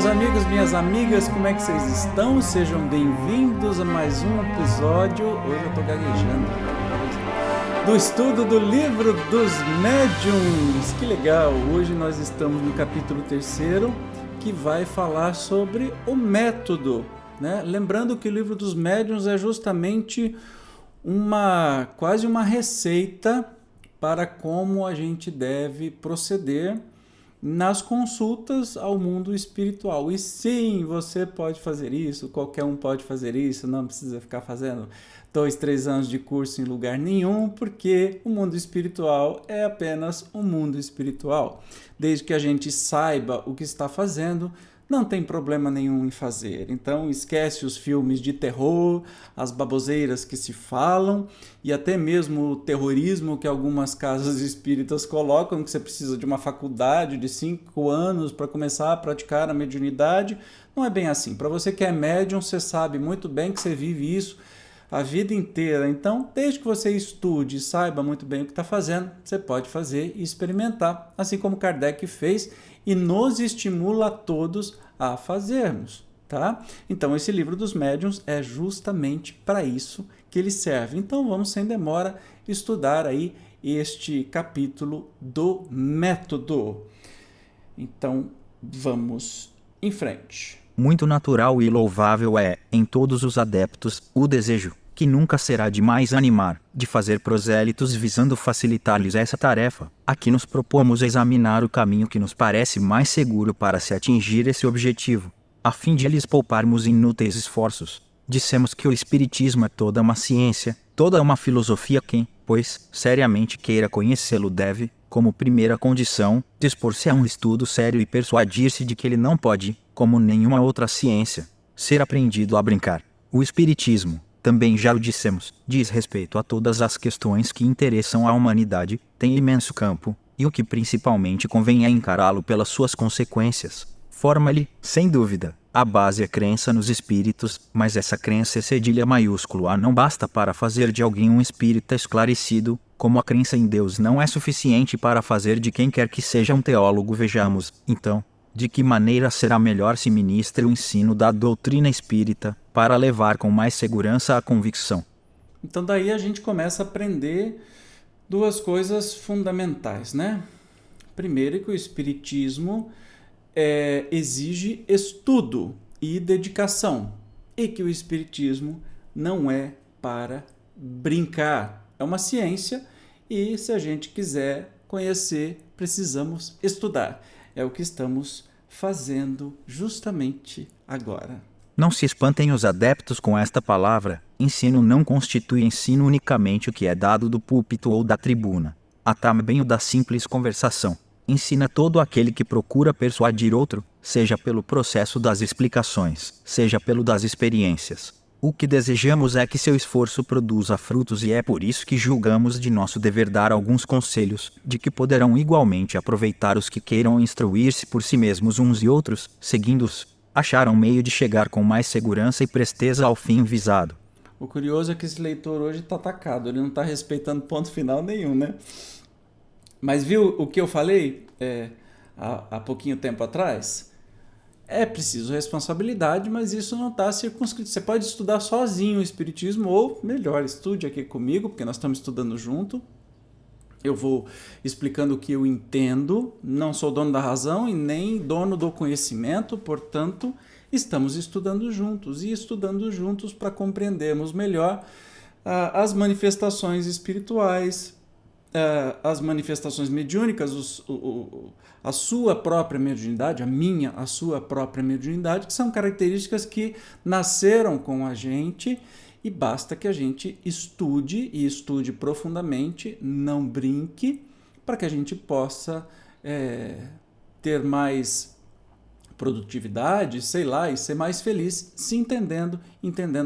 meus amigos, minhas amigas, como é que vocês estão? Sejam bem-vindos a mais um episódio, hoje eu tô gaguejando, do estudo do Livro dos Médiuns. Que legal! Hoje nós estamos no capítulo 3º, que vai falar sobre o método, né? Lembrando que o Livro dos Médiuns é justamente quase uma receita para como a gente deve proceder nas consultas ao mundo espiritual. E sim, você pode fazer isso, qualquer um pode fazer isso, não precisa ficar fazendo 2, 3 anos de curso em lugar nenhum, porque o mundo espiritual é apenas um mundo espiritual. Desde que a gente saiba o que está fazendo, não tem problema nenhum em fazer. Então esquece os filmes de terror, as baboseiras que se falam e até mesmo o terrorismo que algumas casas espíritas colocam, que você precisa de uma faculdade de 5 anos para começar a praticar a mediunidade. Não é bem assim. Para você que é médium, você sabe muito bem que você vive isso a vida inteira. Então, desde que você estude e saiba muito bem o que está fazendo, você pode fazer e experimentar, assim como Kardec fez e nos estimula a todos a fazermos, tá? Então, esse Livro dos Médiuns é justamente para isso que ele serve. Então, vamos sem demora estudar aí este capítulo do método. Então, vamos em frente. Muito natural e louvável é, em todos os adeptos, o desejo, que nunca será demais animar, de fazer prosélitos visando facilitar-lhes essa tarefa. Aqui nos propomos examinar o caminho que nos parece mais seguro para se atingir esse objetivo, a fim de lhes pouparmos inúteis esforços. Dissemos que o Espiritismo é toda uma ciência, toda uma filosofia. Quem, pois, seriamente queira conhecê-lo deve, como primeira condição, dispor-se a um estudo sério e persuadir-se de que ele não pode, como nenhuma outra ciência, ser aprendido a brincar. O Espiritismo, também já o dissemos, diz respeito a todas as questões que interessam à humanidade, tem imenso campo, e o que principalmente convém é encará-lo pelas suas consequências. Forma-lhe, sem dúvida, a base é crença nos espíritos, mas essa crença é cedilha maiúsculo A não basta para fazer de alguém um espírita esclarecido, como a crença em Deus não é suficiente para fazer de quem quer que seja um teólogo. Vejamos, então, de que maneira será melhor se ministre o ensino da doutrina espírita, para levar com mais segurança a convicção. Então daí a gente começa a aprender duas coisas fundamentais, né? Primeiro, que o Espiritismo exige estudo e dedicação, e que o Espiritismo não é para brincar. É uma ciência e, se a gente quiser conhecer, precisamos estudar. É o que estamos fazendo justamente agora. Não se espantem os adeptos com esta palavra. Ensino não constitui ensino unicamente o que é dado do púlpito ou da tribuna. Há também o da simples conversação. Ensina todo aquele que procura persuadir outro, seja pelo processo das explicações, seja pelo das experiências. O que desejamos é que seu esforço produza frutos e é por isso que julgamos de nosso dever dar alguns conselhos, de que poderão igualmente aproveitar os que queiram instruir-se por si mesmos uns e outros, seguindo-os, acharão meio de chegar com mais segurança e presteza ao fim visado. O curioso é que esse leitor hoje está atacado, ele não está respeitando ponto final nenhum, né? Mas viu o que eu falei há pouquinho tempo atrás? É preciso responsabilidade, mas isso não está circunscrito. Você pode estudar sozinho o Espiritismo, ou melhor, estude aqui comigo, porque nós estamos estudando junto. Eu vou explicando o que eu entendo, não sou dono da razão e nem dono do conhecimento, portanto, estamos estudando juntos e estudando juntos para compreendermos melhor as manifestações espirituais, as manifestações mediúnicas, a sua própria mediunidade, a sua própria mediunidade, que são características que nasceram com a gente e basta que a gente estude e estude profundamente, não brinque, para que a gente possa ter mais produtividade, sei lá, e ser mais feliz, se entendendo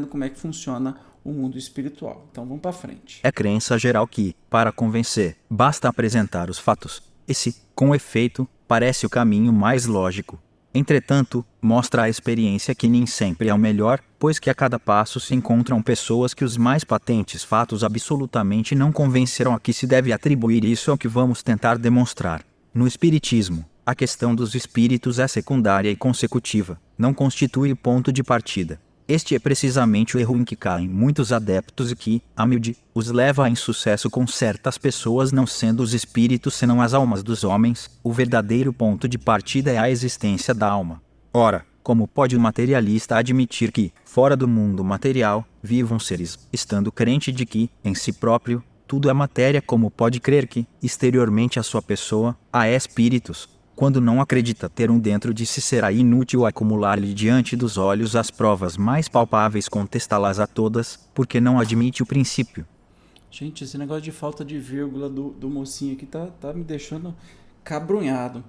como é que funciona o mundo espiritual. Então vamos para frente. É crença geral que, para convencer, basta apresentar os fatos. Esse, com efeito, parece o caminho mais lógico. Entretanto, mostra a experiência que nem sempre é o melhor, pois que a cada passo se encontram pessoas que os mais patentes fatos absolutamente não convenceram a que se deve atribuir isso ao que vamos tentar demonstrar. No Espiritismo, A questão dos espíritos é secundária e consecutiva, não constitui o ponto de partida. Este é precisamente o erro em que caem muitos adeptos e que, a miúde, os leva a insucesso com certas pessoas, não sendo os espíritos senão as almas dos homens. O verdadeiro ponto de partida é a existência da alma. Ora, como pode o materialista admitir que, fora do mundo material, vivam seres, estando crente de que, em si próprio, tudo é matéria? Como pode crer que, exteriormente à sua pessoa, há espíritos? Quando não acredita ter um dentro de si, será inútil acumular-lhe diante dos olhos as provas mais palpáveis, contestá-las a todas, porque não admite o princípio. Gente, esse negócio de falta de vírgula do mocinho aqui tá me deixando cabrunhado.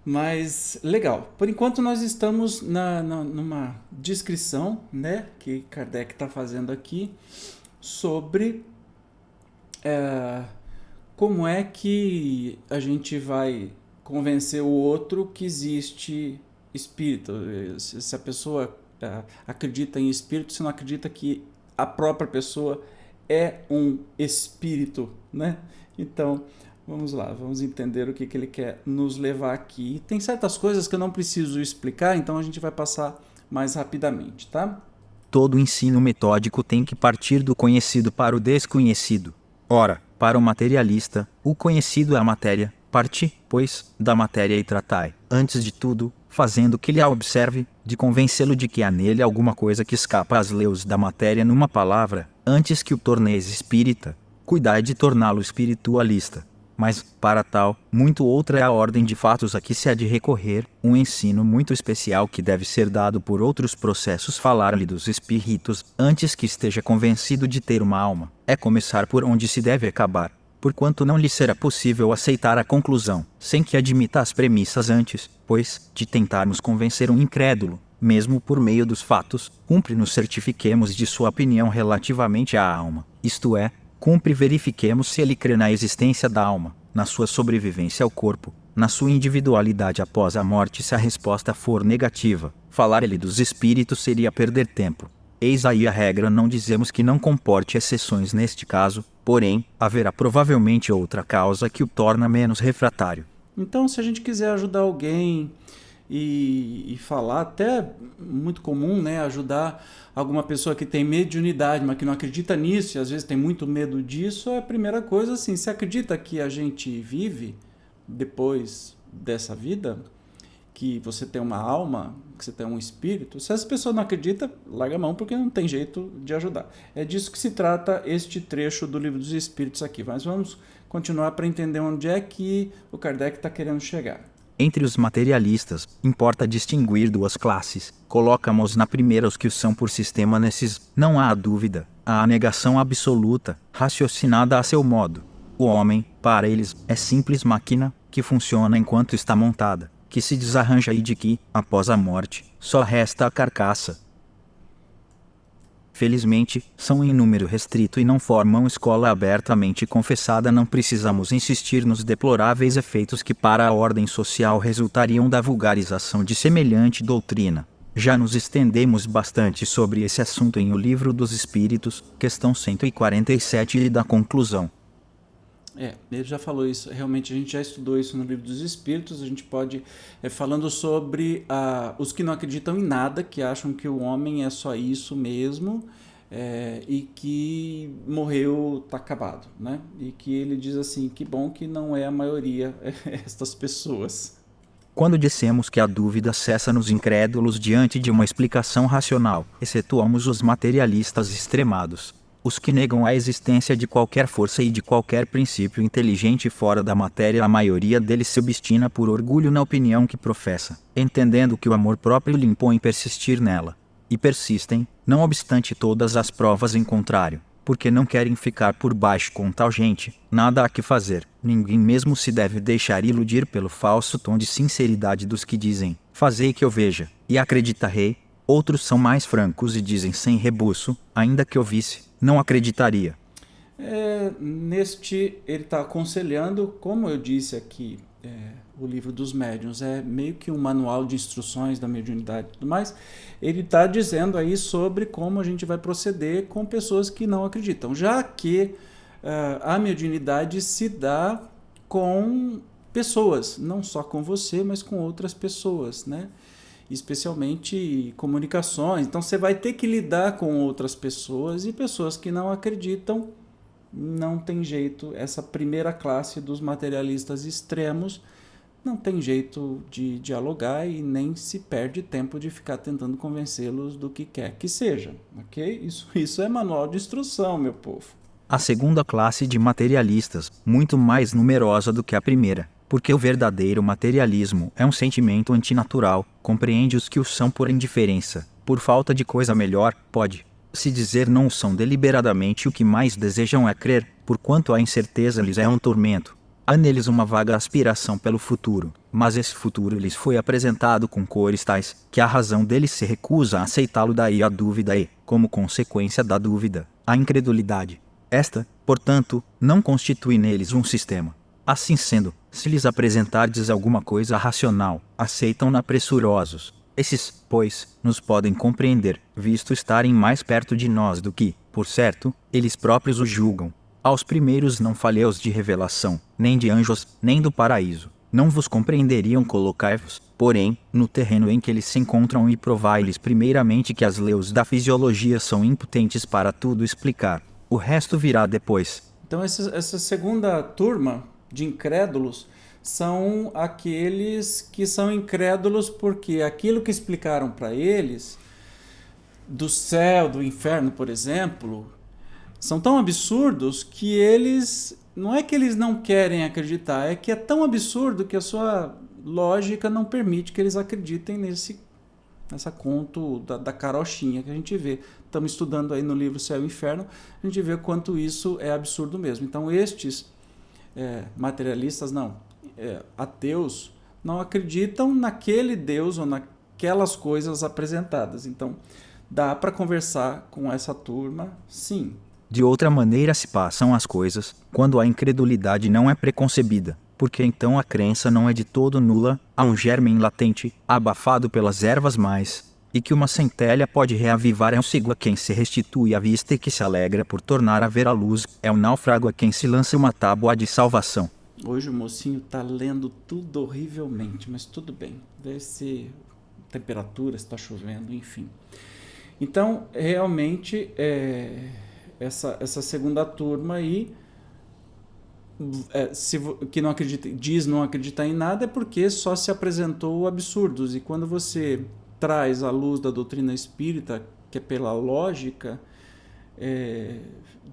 Mas, legal. Por enquanto nós estamos numa descrição, né, que Kardec está fazendo aqui, sobre como é que a gente vai convencer o outro que existe espírito. Se a pessoa acredita em espírito, se não acredita que a própria pessoa é um espírito, né? Então, vamos lá, vamos entender o que ele quer nos levar aqui. Tem certas coisas que eu não preciso explicar, então a gente vai passar mais rapidamente, tá? Todo ensino metódico tem que partir do conhecido para o desconhecido. Ora, para o materialista, o conhecido é a matéria. Parte, pois, da matéria e tratai, antes de tudo, fazendo que lhe a observe, de convencê-lo de que há nele alguma coisa que escapa às leis da matéria. Numa palavra, antes que o torneis espírita, cuidai de torná-lo espiritualista. Mas, para tal, muito outra é a ordem de fatos a que se há de recorrer, um ensino muito especial que deve ser dado por outros processos. Falar-lhe dos espíritos, antes que esteja convencido de ter uma alma, é começar por onde se deve acabar. Porquanto não lhe será possível aceitar a conclusão, sem que admita as premissas antes, pois, de tentarmos convencer um incrédulo, mesmo por meio dos fatos, cumpre nos certifiquemos de sua opinião relativamente à alma, isto é, cumpre verifiquemos se ele crê na existência da alma, na sua sobrevivência ao corpo, na sua individualidade após a morte. Se a resposta for negativa, falar-lhe dos espíritos seria perder tempo. Eis aí a regra. Não dizemos que não comporte exceções neste caso, porém, haverá provavelmente outra causa que o torna menos refratário. Então, se a gente quiser ajudar alguém e falar, até muito comum, né, ajudar alguma pessoa que tem mediunidade, mas que não acredita nisso, e às vezes tem muito medo disso, a primeira coisa, assim, se acredita que a gente vive depois dessa vida, que você tem uma alma, que você tem um espírito, se essa pessoa não acredita, larga a mão, porque não tem jeito de ajudar. É disso que se trata este trecho do Livro dos Espíritos aqui. Mas vamos continuar para entender onde é que o Kardec está querendo chegar. Entre os materialistas, importa distinguir duas classes. Colocamos na primeira os que são por sistema nesses, não há dúvida, a negação absoluta, raciocinada a seu modo. O homem, para eles, é simples máquina, que funciona enquanto está montada, que se desarranja e de que, após a morte, só resta a carcaça. Felizmente, são em número restrito e não formam escola abertamente confessada. Não precisamos insistir nos deploráveis efeitos que para a ordem social resultariam da vulgarização de semelhante doutrina. Já nos estendemos bastante sobre esse assunto em O Livro dos Espíritos, questão 147 e da conclusão. Ele já falou isso, realmente a gente já estudou isso no Livro dos Espíritos. A gente pode, falando sobre os que não acreditam em nada, que acham que o homem é só isso mesmo, e que morreu, tá acabado, né? E que ele diz assim, que bom que não é a maioria estas pessoas. Quando dissemos que a dúvida cessa nos incrédulos diante de uma explicação racional, excetuamos os materialistas extremados. Os que negam a existência de qualquer força e de qualquer princípio inteligente fora da matéria, a maioria deles se obstina por orgulho na opinião que professa, entendendo que o amor próprio lhe impõe persistir nela. E persistem, não obstante todas as provas em contrário, porque não querem ficar por baixo com tal gente. Nada há que fazer, ninguém mesmo se deve deixar iludir pelo falso tom de sinceridade dos que dizem, fazei que eu veja, e acreditarei. Outros são mais francos e dizem sem rebuço, ainda que eu visse, não acreditaria. Ele está aconselhando, como eu disse aqui, o Livro dos Médiuns é meio que um manual de instruções da mediunidade e tudo mais. Ele está dizendo aí sobre como a gente vai proceder com pessoas que não acreditam, já que a mediunidade se dá com pessoas, não só com você, mas com outras pessoas, né? Especialmente comunicações. Então você vai ter que lidar com outras pessoas e pessoas que não acreditam. Não tem jeito, essa primeira classe dos materialistas extremos não tem jeito de dialogar e nem se perde tempo de ficar tentando convencê-los do que quer que seja, ok? Isso é manual de instrução, meu povo. A segunda classe de materialistas, muito mais numerosa do que a primeira, porque o verdadeiro materialismo é um sentimento antinatural, compreende os que o são por indiferença, por falta de coisa melhor, pode-se dizer não são deliberadamente o que mais desejam é crer, porquanto a incerteza lhes é um tormento. Há neles uma vaga aspiração pelo futuro, mas esse futuro lhes foi apresentado com cores tais, que a razão deles se recusa a aceitá-lo, daí a dúvida e, como consequência da dúvida, a incredulidade. Esta, portanto, não constitui neles um sistema. Assim sendo, se lhes apresentardes alguma coisa racional, aceitam-na pressurosos. Esses, pois, nos podem compreender, visto estarem mais perto de nós do que, por certo, eles próprios o julgam. Aos primeiros não falei-os de revelação, nem de anjos, nem do paraíso. Não vos compreenderiam, colocai-vos, porém, no terreno em que eles se encontram e provai-lhes primeiramente que as leis da fisiologia são impotentes para tudo explicar. O resto virá depois. Então essa segunda turma de incrédulos são aqueles que são incrédulos porque aquilo que explicaram para eles, do céu, do inferno, por exemplo, são tão absurdos que eles, não é que eles não querem acreditar, é que é tão absurdo que a sua lógica não permite que eles acreditem nessa conto da carochinha que a gente vê. Estamos estudando aí no livro Céu e Inferno, a gente vê quanto isso é absurdo mesmo. Então estes materialistas, ateus, não acreditam naquele Deus ou naquelas coisas apresentadas. Então dá para conversar com essa turma, sim. De outra maneira se passam as coisas, quando a incredulidade não é preconcebida, porque então a crença não é de todo nula, há um germen latente, abafado pelas ervas mais, e que uma centelha pode reavivar é um cego a quem se restitui a vista e que se alegra por tornar a ver a luz, é um náufrago a quem se lança uma tábua de salvação. Hoje o mocinho está lendo tudo horrivelmente, mas tudo bem, deve ser temperatura, se está chovendo, enfim. Então, realmente, essa segunda turma aí, que não acredita, diz não acreditar em nada, é porque só se apresentou absurdos. E quando você traz a luz da doutrina espírita, que é pela lógica,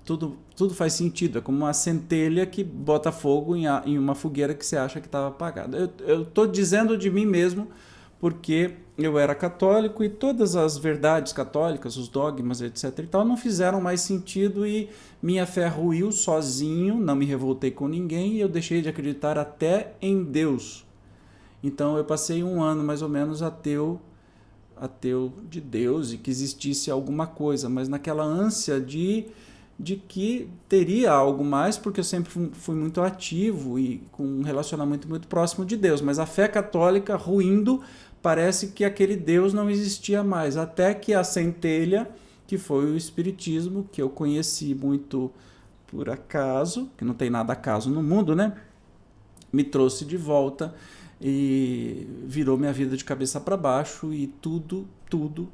tudo faz sentido. É como uma centelha que bota fogo em uma fogueira que você acha que estava apagada. Eu estou dizendo de mim mesmo porque eu era católico e todas as verdades católicas, os dogmas, etc. e tal, não fizeram mais sentido e minha fé ruiu sozinho, não me revoltei com ninguém e eu deixei de acreditar até em Deus. Então eu passei um ano mais ou menos ateu de Deus e que existisse alguma coisa, mas naquela ânsia de que teria algo mais, porque eu sempre fui muito ativo e com um relacionamento muito próximo de Deus, mas a fé católica ruindo, parece que aquele Deus não existia mais, até que a centelha, que foi o Espiritismo, que eu conheci muito por acaso, que não tem nada acaso no mundo, né? Me trouxe de volta e virou minha vida de cabeça para baixo e tudo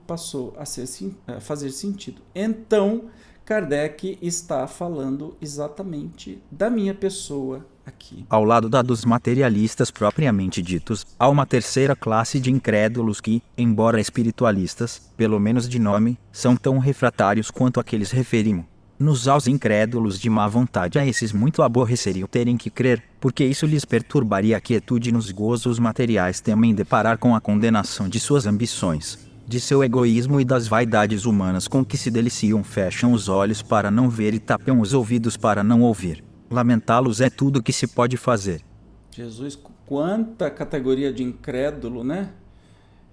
passou a fazer sentido. Então, Kardec está falando exatamente da minha pessoa aqui. Ao lado da dos materialistas propriamente ditos, há uma terceira classe de incrédulos que, embora espiritualistas, pelo menos de nome, são tão refratários quanto aqueles referimos. Nos aos incrédulos de má vontade, a esses muito aborreceriam terem que crer, porque isso lhes perturbaria a quietude nos gozos materiais, temem deparar com a condenação de suas ambições, de seu egoísmo e das vaidades humanas com que se deliciam, fecham os olhos para não ver e tapam os ouvidos para não ouvir. Lamentá-los é tudo o que se pode fazer. Jesus, quanta categoria de incrédulo, né?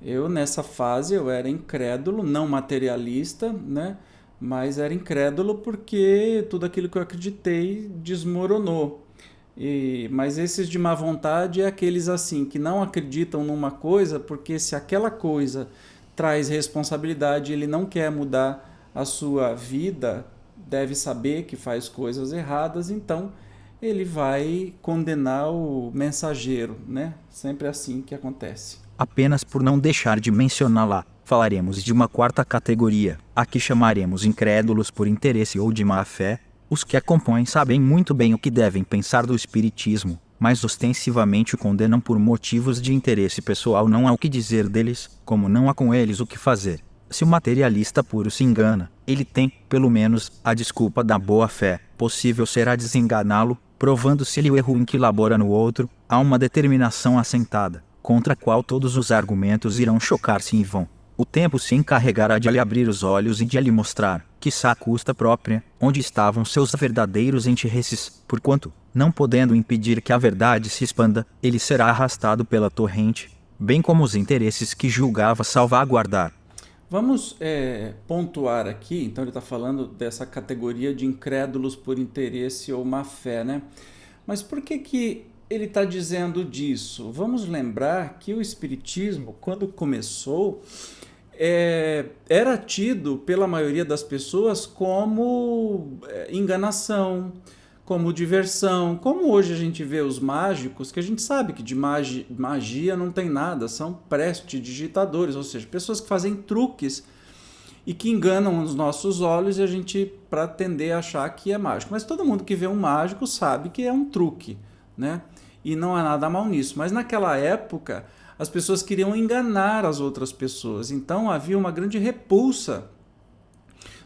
Eu, nessa fase, eu era incrédulo, não materialista, né? Mas era incrédulo porque tudo aquilo que eu acreditei desmoronou. Mas esses de má vontade é aqueles assim, que não acreditam numa coisa, porque se aquela coisa traz responsabilidade, ele não quer mudar a sua vida, deve saber que faz coisas erradas, então ele vai condenar o mensageiro, né? Sempre assim que acontece. Apenas por não deixar de mencioná-la, falaremos de uma quarta categoria, a que chamaremos incrédulos por interesse ou de má fé. Os que a compõem sabem muito bem o que devem pensar do espiritismo, mas ostensivamente o condenam por motivos de interesse pessoal. Não há o que dizer deles, como não há com eles o que fazer. Se o materialista puro se engana, ele tem, pelo menos, a desculpa da boa-fé. Possível será desenganá-lo, provando-se-lhe o erro em que labora no outro. Há uma determinação assentada, contra a qual todos os argumentos irão chocar-se em vão. O tempo se encarregará de lhe abrir os olhos e de lhe mostrar, quiçá à custa própria, onde estavam seus verdadeiros interesses, porquanto, não podendo impedir que a verdade se expanda, ele será arrastado pela torrente, bem como os interesses que julgava salvaguardar. Vamos pontuar aqui, então ele está falando dessa categoria de incrédulos por interesse ou má fé, né? Mas por que ele está dizendo disso? Vamos lembrar que o Espiritismo, quando começou, era tido pela maioria das pessoas como enganação, como diversão, como hoje a gente vê os mágicos, que a gente sabe que de magia não tem nada, são prestidigitadores, ou seja, pessoas que fazem truques e que enganam os nossos olhos e a gente para tender a achar que é mágico. Mas todo mundo que vê um mágico sabe que é um truque, né? E não há nada mal nisso. Mas naquela época as pessoas queriam enganar as outras pessoas, então havia uma grande repulsa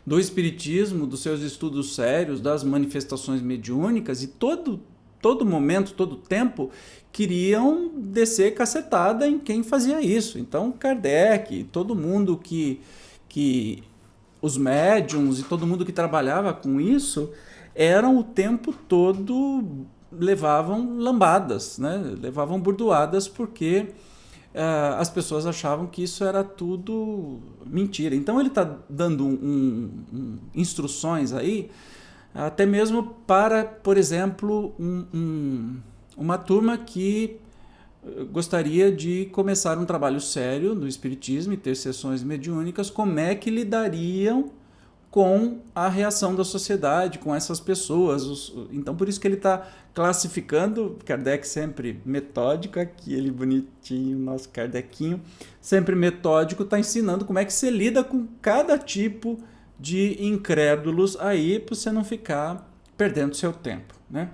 do espiritismo, dos seus estudos sérios, das manifestações mediúnicas, e todo momento, todo tempo, queriam descer cacetada em quem fazia isso. Então Kardec, todo mundo que os médiums e todo mundo que trabalhava com isso, eram o tempo todo, levavam lambadas, né? Levavam burdoadas, porque as pessoas achavam que isso era tudo mentira. Então ele está dando instruções aí, até mesmo para, por exemplo, uma turma que gostaria de começar um trabalho sério no Espiritismo e ter sessões mediúnicas, como é que lidariam com a reação da sociedade, com essas pessoas. Então, por isso que ele está classificando, Kardec sempre metódico, aquele bonitinho, nosso Kardecinho, sempre metódico, está ensinando como é que você lida com cada tipo de incrédulos aí, para você não ficar perdendo seu tempo, né?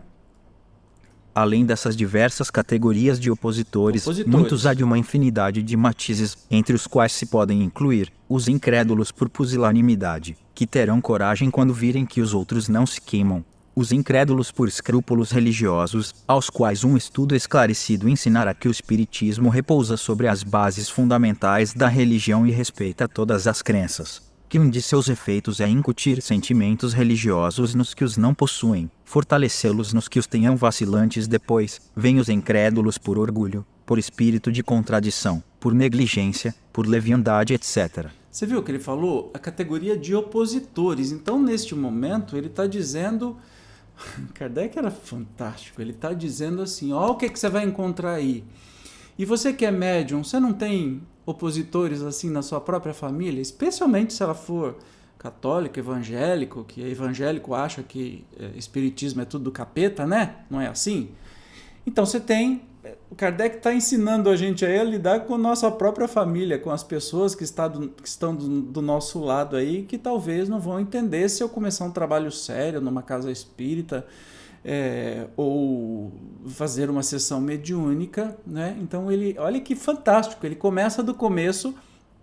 Além dessas diversas categorias de opositores, muitos há de uma infinidade de matizes, entre os quais se podem incluir os incrédulos por pusilanimidade, que terão coragem quando virem que os outros não se queimam, os incrédulos por escrúpulos religiosos, aos quais um estudo esclarecido ensinará que o Espiritismo repousa sobre as bases fundamentais da religião e respeita todas as crenças, que um de seus efeitos é incutir sentimentos religiosos nos que os não possuem, fortalecê-los nos que os tenham vacilantes. Depois, vêm os incrédulos por orgulho, por espírito de contradição, por negligência, por leviandade, etc. Você viu o que ele falou? A categoria de opositores. Então, neste momento, ele está dizendo... Kardec era fantástico. Ele está dizendo assim, ó, o que você vai encontrar aí? E você que é médium, você não tem opositores assim na sua própria família? Especialmente se ela for católico, evangélico, que evangélico acha que espiritismo é tudo do capeta, né? Não é assim? Então você tem... O Kardec está ensinando a gente aí a lidar com a nossa própria família, com as pessoas que estão do nosso lado aí, que talvez não vão entender se eu começar um trabalho sério numa casa espírita, ou fazer uma sessão mediúnica, né? Então olha que fantástico, ele começa do começo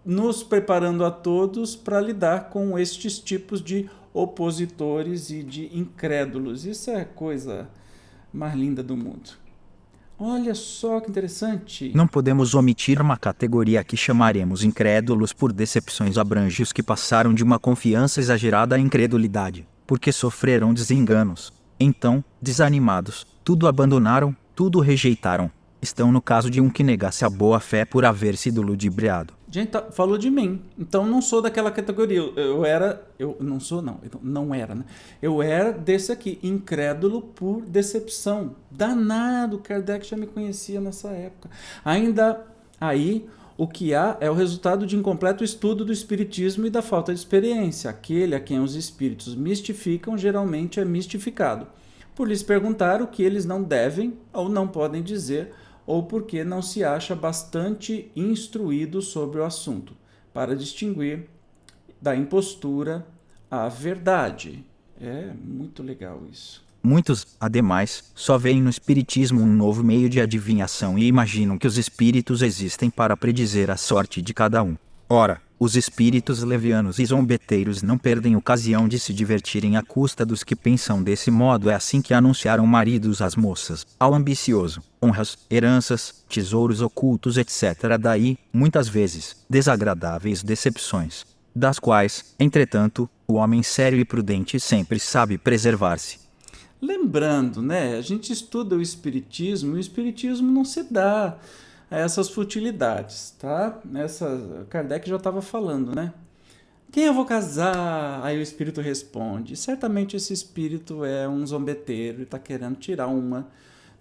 nos preparando a todos para lidar com estes tipos de opositores e de incrédulos. Isso é a coisa mais linda do mundo. Olha só que interessante. Não podemos omitir uma categoria que chamaremos incrédulos por decepções. Abrange os que passaram de uma confiança exagerada à incredulidade, porque sofreram desenganos. Então, desanimados, tudo abandonaram, tudo rejeitaram. Estão no caso de um que negasse a boa-fé por haver sido ludibriado. Gente, falou de mim. Então não sou daquela categoria. Não era, né? Eu era desse aqui, incrédulo por decepção. Danado, Kardec já me conhecia nessa época. Ainda aí, o que há é o resultado de incompleto estudo do espiritismo e da falta de experiência. Aquele a quem os espíritos mistificam geralmente é mistificado. por lhes perguntar o que eles não devem ou não podem dizer, ou porque não se acha bastante instruído sobre o assunto, para distinguir da impostura a verdade. É muito legal isso. Muitos, ademais, só veem no espiritismo um novo meio de adivinhação e imaginam que os espíritos existem para predizer a sorte de cada um. Ora, os espíritos levianos e zombeteiros não perdem ocasião de se divertirem à custa dos que pensam desse modo. É assim que anunciaram maridos às moças, ao ambicioso, honras, heranças, tesouros ocultos, etc. Daí, muitas vezes, desagradáveis decepções, das quais, entretanto, o homem sério e prudente sempre sabe preservar-se. Lembrando, né, a gente estuda o espiritismo não se dá a essas futilidades, tá? Kardec já estava falando, né? Quem eu vou casar? Aí o espírito responde. Certamente esse espírito é um zombeteiro e está querendo tirar uma,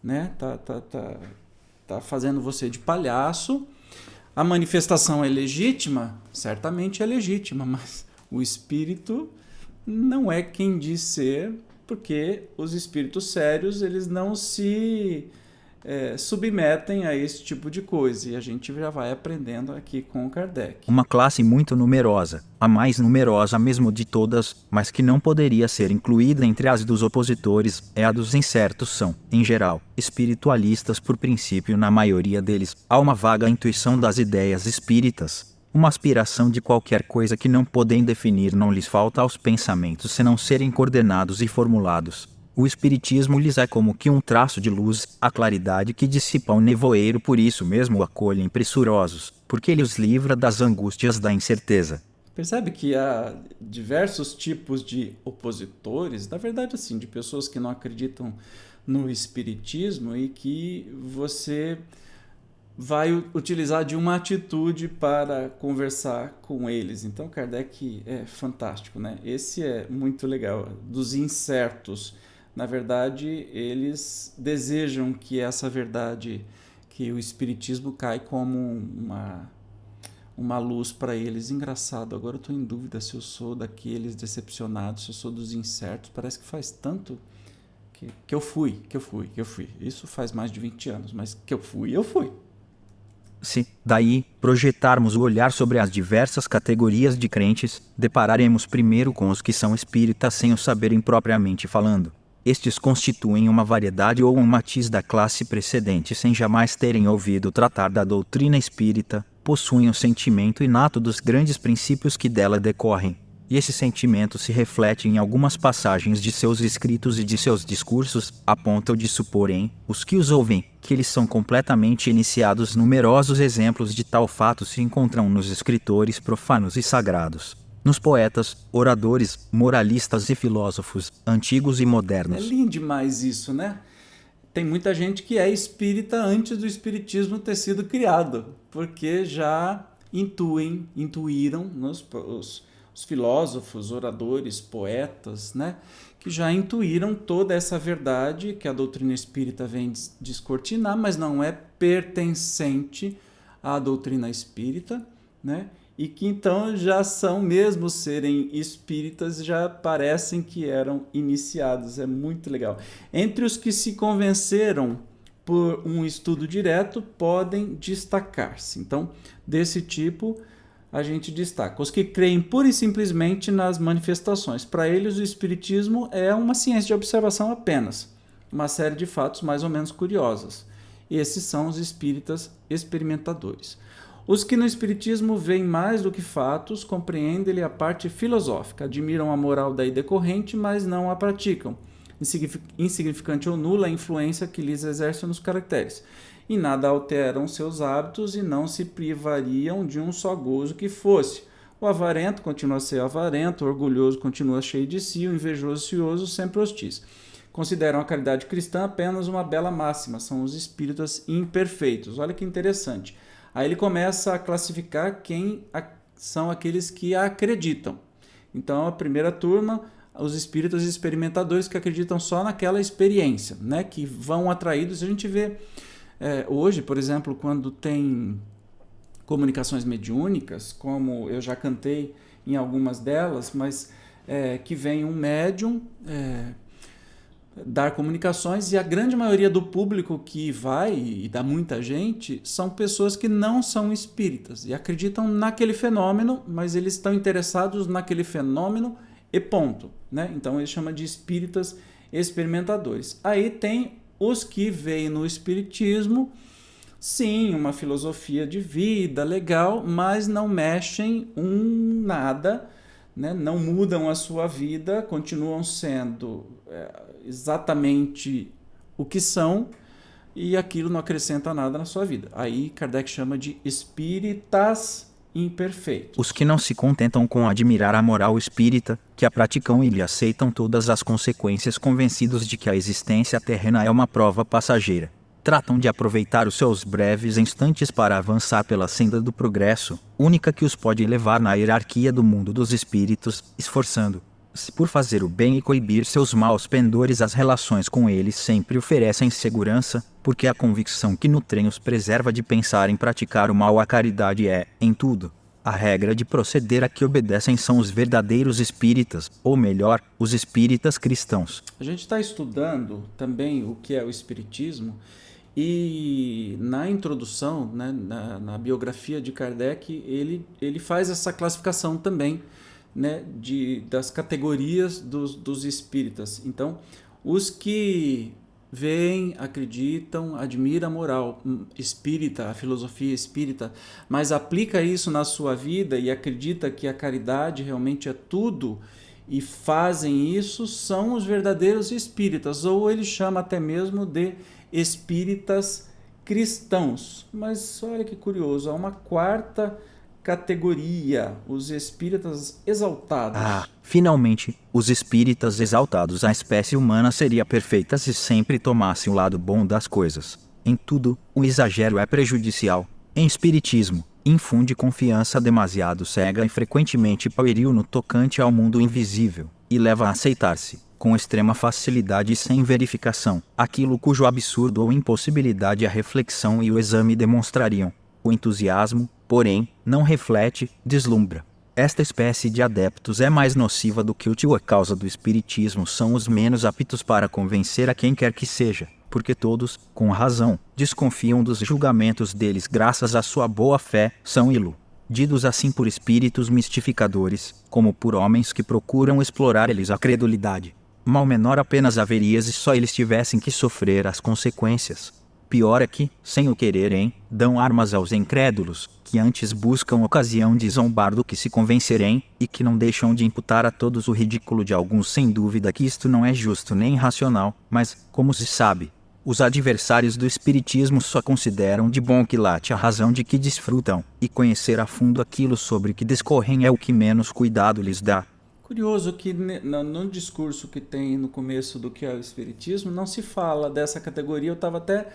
né? Tá fazendo você de palhaço. A manifestação é legítima? Certamente é legítima, mas o espírito não é quem diz ser, porque os espíritos sérios, eles não se submetem a esse tipo de coisa. E a gente já vai aprendendo aqui com o Kardec. Uma classe muito numerosa, a mais numerosa mesmo de todas, mas que não poderia ser incluída entre as dos opositores, é a dos incertos. São, em geral, espiritualistas por princípio. Na maioria deles, há uma vaga intuição das ideias espíritas, uma aspiração de qualquer coisa que não podem definir. Não lhes falta aos pensamentos senão serem coordenados e formulados. O espiritismo lhes é como que um traço de luz, a claridade que dissipa o nevoeiro. Por isso mesmo o acolhem pressurosos, porque ele os livra das angústias da incerteza. Percebe que há diversos tipos de opositores, na verdade, assim, de pessoas que não acreditam no espiritismo e que você vai utilizar de uma atitude para conversar com eles. Então, Kardec é fantástico, né? Esse é muito legal, dos incertos. Na verdade, eles desejam que essa verdade, que o espiritismo cai como uma luz para eles. Engraçado, agora eu estou em dúvida se eu sou daqueles decepcionados, se eu sou dos incertos. Parece que faz tanto que eu fui. Isso faz mais de 20 anos, mas que eu fui. Se, daí, projetarmos o olhar sobre as diversas categorias de crentes, depararemos primeiro com os que são espíritas sem o saberem propriamente falando. Estes constituem uma variedade ou um matiz da classe precedente sem jamais terem ouvido tratar da doutrina espírita, possuem o sentimento inato dos grandes princípios que dela decorrem, e esse sentimento se reflete em algumas passagens de seus escritos e de seus discursos, a ponto de suporem, os que os ouvem, que eles são completamente iniciados. Numerosos exemplos de tal fato se encontram nos escritores profanos e sagrados, nos poetas, oradores, moralistas e filósofos, antigos e modernos. É lindo demais isso, né? Tem muita gente que é espírita antes do espiritismo ter sido criado, porque já intuíram os filósofos, oradores, poetas, né? Que já intuíram toda essa verdade que a doutrina espírita vem descortinar, mas não é pertencente à doutrina espírita, né? E que então já são, mesmo serem espíritas, já parecem que eram iniciados. É muito legal. Entre os que se convenceram por um estudo direto, podem destacar-se. Então, desse tipo, a gente destaca os que creem pura e simplesmente nas manifestações. Para eles, o espiritismo é uma ciência de observação apenas, uma série de fatos mais ou menos curiosos. Esses são os espíritas experimentadores. Os que no espiritismo veem mais do que fatos, compreendem-lhe a parte filosófica, admiram a moral daí decorrente, mas não a praticam. Insignificante ou nula a influência que lhes exerce nos caracteres. E nada alteram seus hábitos e não se privariam de um só gozo que fosse. O avarento continua a ser avarento, o orgulhoso continua cheio de si, o invejoso cioso sempre hostis. Consideram a caridade cristã apenas uma bela máxima, são os espíritas imperfeitos. Olha que interessante. Aí ele começa a classificar quem são aqueles que acreditam. Então, a primeira turma, os espíritas experimentadores que acreditam só naquela experiência, né? Que vão atraídos. A gente vê hoje, por exemplo, quando tem comunicações mediúnicas, como eu já cantei em algumas delas, mas que vem um médium dar comunicações, e a grande maioria do público que vai, e dá muita gente, são pessoas que não são espíritas e acreditam naquele fenômeno, mas eles estão interessados naquele fenômeno e ponto, né? Então ele chama de espíritas experimentadores. Aí tem os que veem no espiritismo, sim, uma filosofia de vida legal, mas não mexem nada, né? Não mudam a sua vida, continuam sendo exatamente o que são, e aquilo não acrescenta nada na sua vida. Aí Kardec chama de espíritas imperfeitos. Os que não se contentam com admirar a moral espírita, que a praticam e lhe aceitam todas as consequências, convencidos de que a existência terrena é uma prova passageira. Tratam de aproveitar os seus breves instantes para avançar pela senda do progresso, única que os pode levar na hierarquia do mundo dos espíritos, esforçando-se por fazer o bem e coibir seus maus pendores. As relações com eles sempre oferecem segurança, porque a convicção que nutrem os preserva de pensar em praticar o mal. A caridade é, em tudo, a regra de proceder a que obedecem são os verdadeiros espíritas, ou melhor, os espíritas cristãos. A gente está estudando também o que é o espiritismo, e na introdução, né, na biografia de Kardec, ele faz essa classificação também, né, das categorias dos espíritas. Então, os que veem, acreditam, admiram a moral espírita, a filosofia espírita, mas aplica isso na sua vida e acredita que a caridade realmente é tudo e fazem isso, são os verdadeiros espíritas, ou ele chama até mesmo de espíritas cristãos. Mas olha que curioso, há uma quarta categoria, os espíritas exaltados. Finalmente, os espíritas exaltados. A espécie humana seria perfeita se sempre tomasse o lado bom das coisas. Em tudo, o exagero é prejudicial. Em espiritismo, infunde confiança demasiado cega e frequentemente pueril no tocante ao mundo invisível, e leva a aceitar-se, com extrema facilidade e sem verificação, aquilo cujo absurdo ou impossibilidade a reflexão e o exame demonstrariam. O entusiasmo, porém, não reflete, deslumbra. Esta espécie de adeptos é mais nociva do que útil. A causa do espiritismo são os menos aptos para convencer a quem quer que seja, porque todos, com razão, desconfiam dos julgamentos deles. Graças à sua boa fé, são iludidos assim por espíritos mistificadores, como por homens que procuram explorar-lhes a credulidade. Mal menor apenas haveria se só eles tivessem que sofrer as consequências. Pior é que, sem o quererem, dão armas aos incrédulos, que antes buscam ocasião de zombar do que se convencerem, e que não deixam de imputar a todos o ridículo de alguns. Sem dúvida que isto não é justo nem racional, mas, como se sabe, os adversários do espiritismo só consideram de bom quilate a razão de que desfrutam, e conhecer a fundo aquilo sobre que discorrem é o que menos cuidado lhes dá. Curioso que no discurso que tem no começo do que é o espiritismo, não se fala dessa categoria. Eu estava até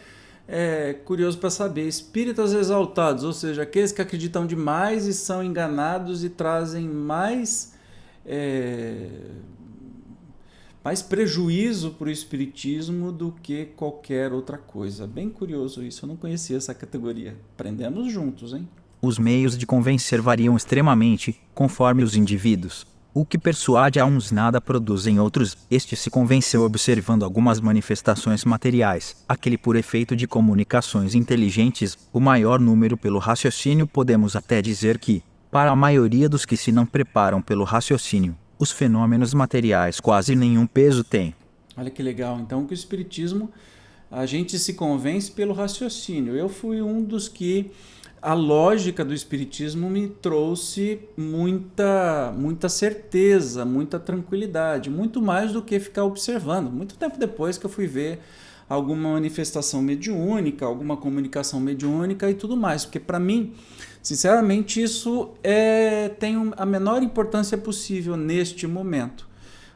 curioso para saber. Espíritas exaltados, ou seja, aqueles que acreditam demais e são enganados e trazem mais prejuízo para o espiritismo do que qualquer outra coisa. Bem curioso isso, eu não conhecia essa categoria. Aprendemos juntos, hein? Os meios de convencer variam extremamente, conforme os indivíduos. O que persuade a uns nada produz em outros. Este se convenceu observando algumas manifestações materiais, aquele por efeito de comunicações inteligentes, o maior número pelo raciocínio. Podemos até dizer que, para a maioria dos que se não preparam pelo raciocínio, os fenômenos materiais quase nenhum peso têm. Olha que legal. Então, com o espiritismo, a gente se convence pelo raciocínio. Eu fui um dos que a lógica do espiritismo me trouxe muita certeza, muita tranquilidade, muito mais do que ficar observando. Muito tempo depois que eu fui ver alguma manifestação mediúnica, alguma comunicação mediúnica e tudo mais, porque para mim, sinceramente, isso tem a menor importância possível neste momento,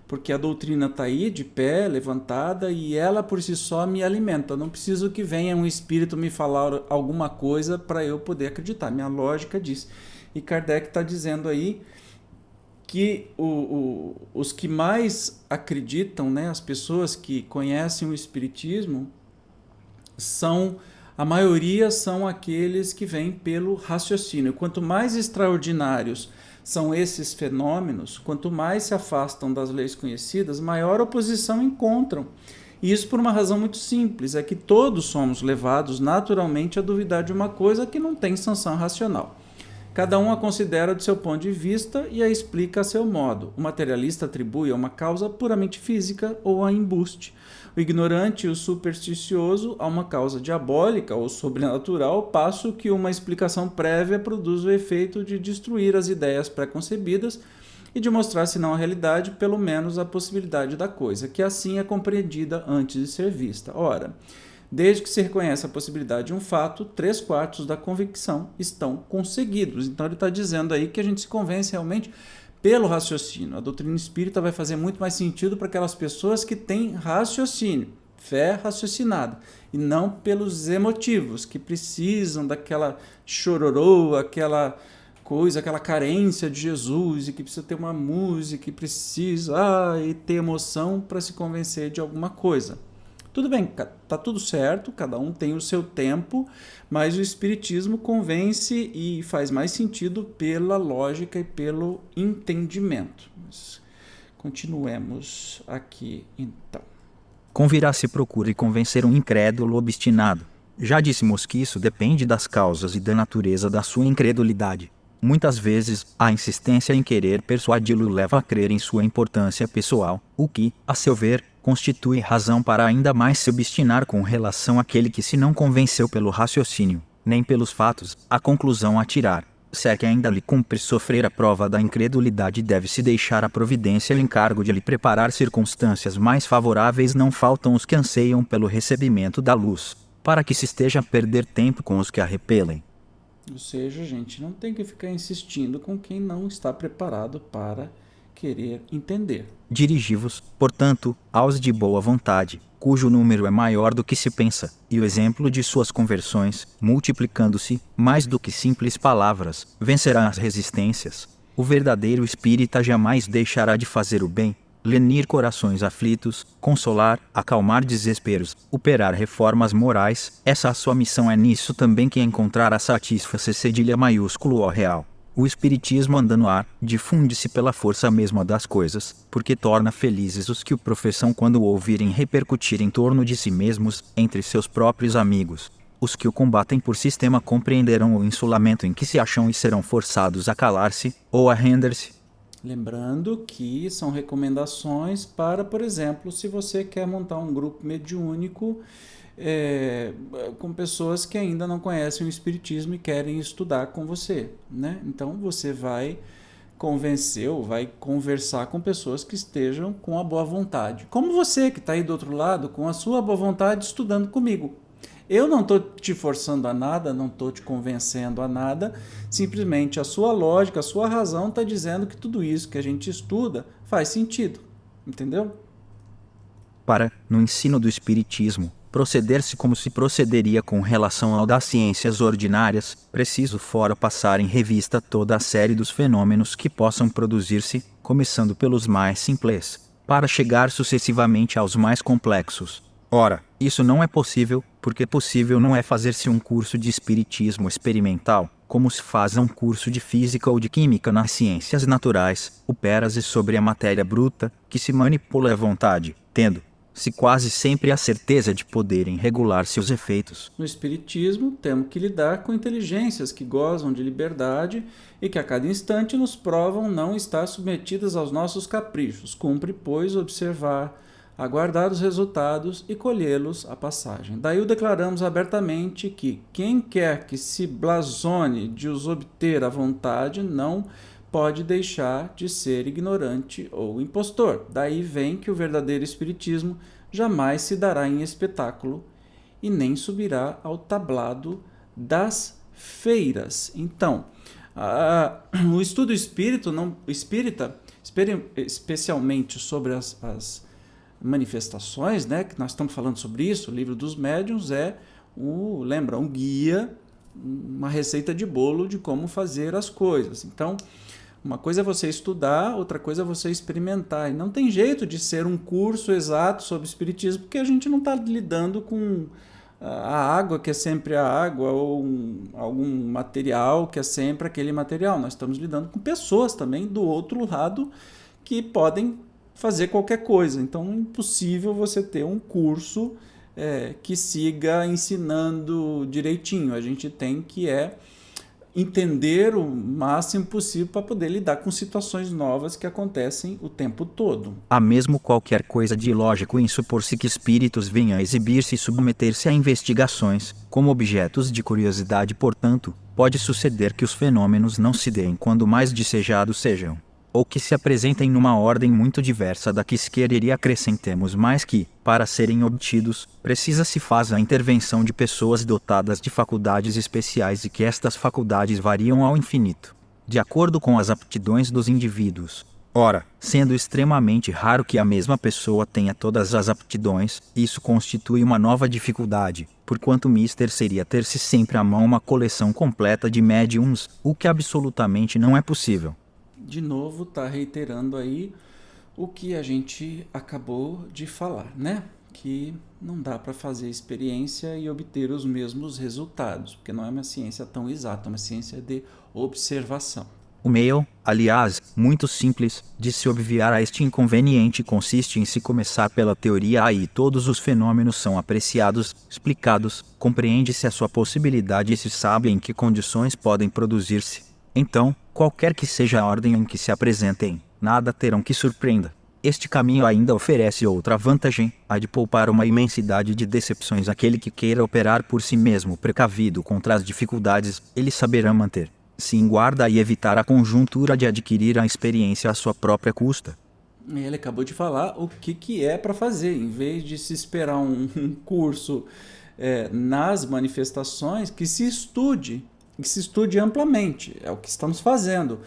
porque a doutrina está aí, de pé, levantada, e ela por si só me alimenta. Eu não preciso que venha um espírito me falar alguma coisa para eu poder acreditar. Minha lógica diz. E Kardec está dizendo aí que os que mais acreditam, né, as pessoas que conhecem o espiritismo, a maioria são aqueles que vêm pelo raciocínio. Quanto mais extraordinários são esses fenômenos, quanto mais se afastam das leis conhecidas, maior oposição encontram. E isso por uma razão muito simples, é que todos somos levados naturalmente a duvidar de uma coisa que não tem sanção racional. Cada um a considera do seu ponto de vista e a explica a seu modo. O materialista atribui a uma causa puramente física ou a embuste. O ignorante e o supersticioso a uma causa diabólica ou sobrenatural, ao passo que uma explicação prévia produz o efeito de destruir as ideias pré-concebidas e de mostrar, se não a realidade, pelo menos a possibilidade da coisa, que assim é compreendida antes de ser vista. Ora, desde que se reconhece a possibilidade de um fato, 3/4 da convicção estão conseguidos. Então ele está dizendo aí que a gente se convence realmente pelo raciocínio. A doutrina espírita vai fazer muito mais sentido para aquelas pessoas que têm raciocínio, fé raciocinada, e não pelos emotivos, que precisam daquela chororô, aquela coisa, aquela carência de Jesus, e que precisa ter uma música, e precisa e ter emoção para se convencer de alguma coisa. Tudo bem, tá tudo certo, cada um tem o seu tempo, mas o Espiritismo convence e faz mais sentido pela lógica e pelo entendimento. Mas continuemos aqui, então. Convirá se procure convencer um incrédulo obstinado. Já dissemos que isso depende das causas e da natureza da sua incredulidade. Muitas vezes, a insistência em querer persuadi-lo leva a crer em sua importância pessoal, o que, a seu ver, constitui razão para ainda mais se obstinar com relação àquele que se não convenceu pelo raciocínio, nem pelos fatos, a conclusão a tirar. Se é que ainda lhe cumpre sofrer a prova da incredulidade, deve-se deixar à providência o encargo de lhe preparar circunstâncias mais favoráveis. Não faltam os que anseiam pelo recebimento da luz, para que se esteja a perder tempo com os que a repelem. Ou seja, a gente não tem que ficar insistindo com quem não está preparado para querer entender. Dirigi-vos, portanto, aos de boa vontade, cujo número é maior do que se pensa, e o exemplo de suas conversões, multiplicando-se, mais do que simples palavras, vencerá as resistências. O verdadeiro espírita jamais deixará de fazer o bem, lenir corações aflitos, consolar, acalmar desesperos, operar reformas morais. Essa a sua missão. É nisso também que encontrará satisfazer cedilha maiúsculo O real. O Espiritismo anda no ar, difunde-se pela força mesma das coisas, porque torna felizes os que o professam quando o ouvirem repercutir em torno de si mesmos, entre seus próprios amigos. Os que o combatem por sistema compreenderão o insulamento em que se acham e serão forçados a calar-se, ou a render-se. Lembrando que são recomendações para, por exemplo, se você quer montar um grupo mediúnico com pessoas que ainda não conhecem o Espiritismo e querem estudar com você, né? Então você vai convencer ou vai conversar com pessoas que estejam com a boa vontade. Como você que está aí do outro lado, com a sua boa vontade estudando comigo. Eu não estou te forçando a nada, não estou te convencendo a nada, simplesmente a sua lógica, a sua razão está dizendo que tudo isso que a gente estuda faz sentido, entendeu? Para, no ensino do Espiritismo, proceder-se como se procederia com relação ao das ciências ordinárias, preciso fora passar em revista toda a série dos fenômenos que possam produzir-se, começando pelos mais simples, para chegar sucessivamente aos mais complexos. Ora, isso não é possível, porque possível não é fazer-se um curso de espiritismo experimental, como se faz um curso de física ou de química nas ciências naturais, opera-se sobre a matéria bruta, que se manipula à vontade, tendo-se quase sempre a certeza de poderem regular seus efeitos. No Espiritismo, temos que lidar com inteligências que gozam de liberdade e que a cada instante nos provam não estar submetidas aos nossos caprichos. Cumpre, pois, observar, aguardar os resultados e colhê-los à passagem. Daí o declaramos abertamente que quem quer que se blasone de os obter à vontade não pode deixar de ser ignorante ou impostor. Daí vem que o verdadeiro Espiritismo jamais se dará em espetáculo e nem subirá ao tablado das feiras. Então, o estudo espírita, especialmente sobre as manifestações, né, que nós estamos falando sobre isso, o Livro dos Médiuns é um guia, uma receita de bolo de como fazer as coisas. Então, uma coisa é você estudar, outra coisa é você experimentar. E não tem jeito de ser um curso exato sobre espiritismo, porque a gente não está lidando com a água que é sempre a água, ou algum material que é sempre aquele material. Nós estamos lidando com pessoas também do outro lado que podem fazer qualquer coisa. Então é impossível você ter um curso que siga ensinando direitinho. A gente tem que entender o máximo possível para poder lidar com situações novas que acontecem o tempo todo. Há mesmo qualquer coisa de ilógico em supor-se que espíritos venham a exibir-se e submeter-se a investigações, como objetos de curiosidade. Portanto, pode suceder que os fenômenos não se deem quando mais desejados sejam, ou que se apresentem numa ordem muito diversa da que se quereria. Acrescentemos mais que, para serem obtidos, precisa-se fazer a intervenção de pessoas dotadas de faculdades especiais e que estas faculdades variam ao infinito, de acordo com as aptidões dos indivíduos. Ora, sendo extremamente raro que a mesma pessoa tenha todas as aptidões, isso constitui uma nova dificuldade, porquanto mister seria ter-se sempre à mão uma coleção completa de médiums, o que absolutamente não é possível. De novo, está reiterando aí o que a gente acabou de falar, né? Que não dá para fazer experiência e obter os mesmos resultados, porque não é uma ciência tão exata, é uma ciência de observação. O meio, aliás, muito simples, de se obviar a este inconveniente consiste em se começar pela teoria. Aí todos os fenômenos são apreciados, explicados, compreende-se a sua possibilidade e se sabe em que condições podem produzir-se. Então, qualquer que seja a ordem em que se apresentem, nada terão que surpreenda. Este caminho ainda oferece outra vantagem, a de poupar uma imensidade de decepções àquele que queira operar por si mesmo. Precavido contra as dificuldades, ele saberá manter-se em guarda e evitar a conjuntura de adquirir a experiência à sua própria custa. Ele acabou de falar o que é para fazer, em vez de se esperar um curso nas manifestações, que se estude amplamente, é o que estamos fazendo,